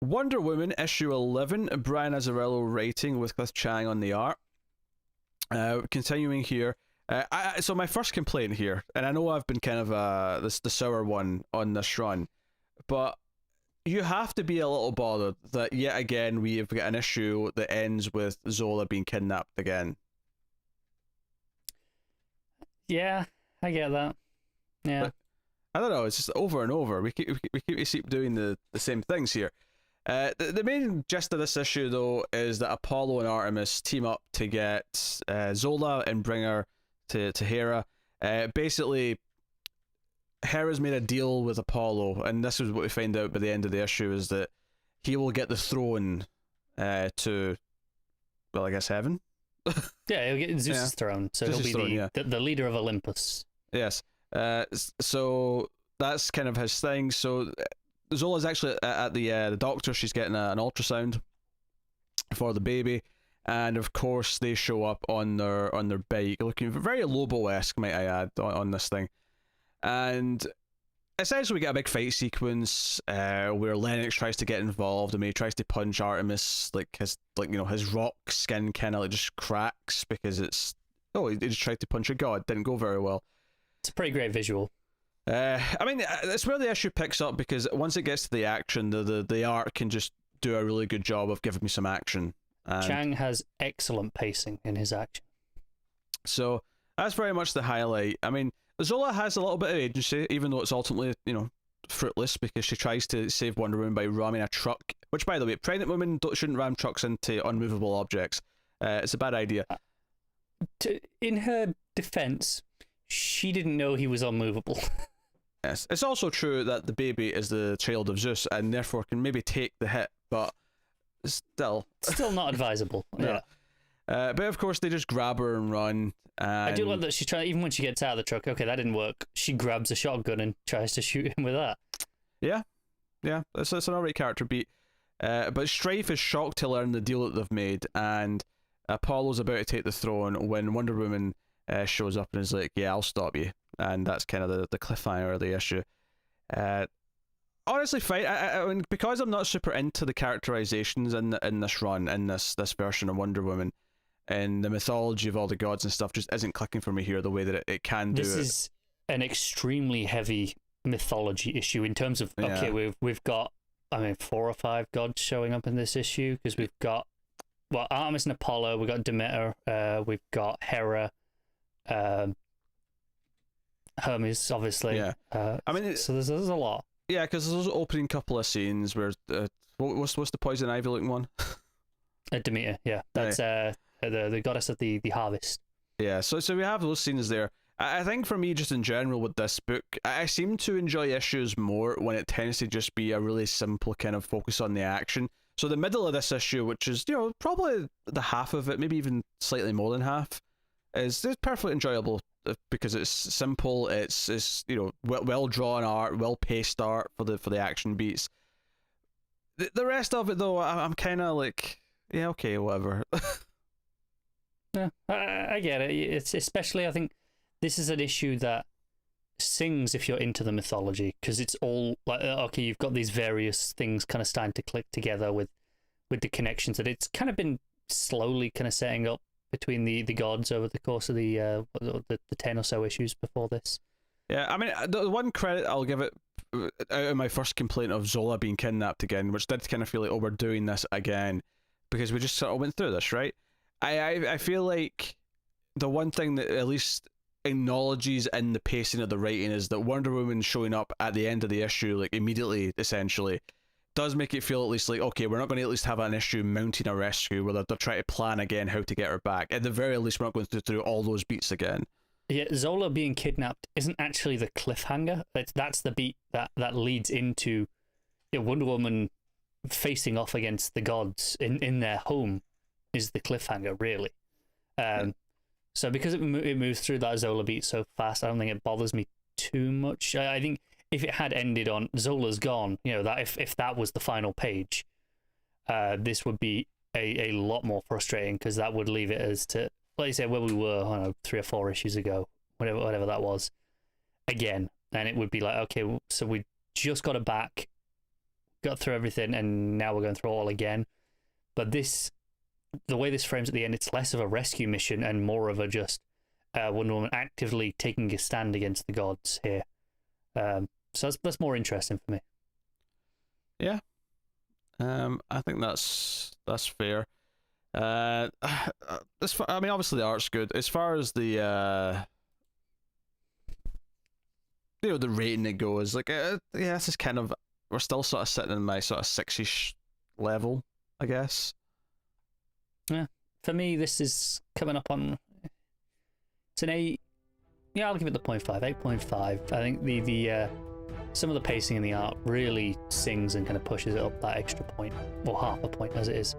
Wonder Woman issue 11, Brian Azzarello writing with Cliff Chang on the art. Continuing here. So my first complaint here, and I know I've been kind of the sour one on this run, but you have to be a little bothered that yet again we have got an issue that ends with Zola being kidnapped again. Yeah, I get that. Yeah. But, I don't know, it's just over and over. We keep doing the same things here. The main gist of this issue, though, is that Apollo and Artemis team up to get Zola and bring her to Hera. Basically, Hera's made a deal with Apollo, and this is what we find out by the end of the issue, is that he will get the throne to, well, I guess heaven? Yeah, he'll get Zeus's throne, so Zeus's he'll be the leader of Olympus. Yes. So that's kind of his thing. So Zola's actually at the doctor. She's getting an ultrasound for the baby, and of course they show up on their bike, looking very Lobo-esque, might I add, on this thing. And essentially we get a big fight sequence where Lennox tries to get involved. I mean, he tries to punch Artemis, his rock skin kind of just cracks because he just tried to punch a god. Didn't go very well. It's a pretty great visual. I mean, it's where the issue picks up, because once it gets to the action, the art can just do a really good job of giving me some action. Chang has excellent pacing in his action. So that's very much the highlight. I mean, Zola has a little bit of agency, even though it's ultimately, fruitless, because she tries to save Wonder Woman by ramming a truck, which, by the way, pregnant women shouldn't ram trucks into unmovable objects. It's a bad idea. In her defense, she didn't know he was unmovable. Yes. It's also true that the baby is the child of Zeus and therefore can maybe take the hit, but still not advisable. No. Yeah. But of course they just grab her and run. And I do like that she tries, even when she gets out of the truck, okay, that didn't work, she grabs a shotgun and tries to shoot him with that. Yeah, it's an alright character beat. But Strife is shocked to learn the deal that they've made, and Apollo's about to take the throne when Wonder Woman shows up and is like, yeah, I'll stop you. And that's kind of the cliffhanger of the issue. Honestly, fine. I mean, because I'm not super into the characterizations in this run, in this version of Wonder Woman, and the mythology of all the gods and stuff just isn't clicking for me here the way that it can do. This is an extremely heavy mythology issue in terms of, okay, we've got, 4 or 5 gods showing up in this issue, because we've got, Artemis and Apollo, we've got Demeter, we've got Hera, Hermes, obviously. Yeah. So there's a lot. Yeah, because there's those opening couple of scenes where what's the poison ivy looking one? Demeter, yeah, that's the goddess of the harvest. Yeah, so we have those scenes there. I think for me, just in general with this book, I seem to enjoy issues more when it tends to just be a really simple kind of focus on the action. So the middle of this issue, which is probably the half of it, maybe even slightly more than half, is perfectly enjoyable because it's simple. It's well drawn art, well paced art for the action beats. The rest of it though, I'm kind of like, yeah, okay, whatever. Yeah, I get it. It's especially, I think this is an issue that sings if you're into the mythology, because it's all like, okay, you've got these various things kind of starting to click together with the connections that it's kind of been slowly kind of setting up between the gods over the course of the 10 or so issues before this. Yeah, I mean, the one credit I'll give it out of my first complaint of Zola being kidnapped again, which did kind of feel like, oh, we're doing this again, because we just sort of went through this, right? I feel like the one thing that at least acknowledges in the pacing of the writing is that Wonder Woman showing up at the end of the issue, like immediately, essentially, does make it feel at least like, okay, we're not going to at least have an issue mounting a rescue where they're trying to plan again how to get her back. At the very least, we're not going through all those beats again. Yeah, Zola being kidnapped isn't actually the cliffhanger. That's the beat that leads into Wonder Woman facing off against the gods in their home is the cliffhanger, really. So because it moves through that Zola beat so fast, I don't think it bothers me too much. I think if it had ended on Zola's gone, that if that was the final page, this would be a lot more frustrating, because that would leave it as to, like you said, where we were, I don't know, 3 or 4 issues ago, whatever that was, again, and it would be like, okay, so we just got it back. got through everything, and now we're going through it all again. But the way this frames at the end, it's less of a rescue mission and more of a just Wonder Woman actively taking a stand against the gods here. So that's more interesting for me. Yeah. I think that's fair. I mean, obviously the art's good. As far as the the rating it goes, like this is kind of, we're still sort of sitting in my sort of 6-ish level, I guess. Yeah, for me this is coming up on, it's an 8. Yeah, I'll give it the 0.5, 8.5. I think the some of the pacing in the art really sings and kind of pushes it up that extra point, or half a point as it is.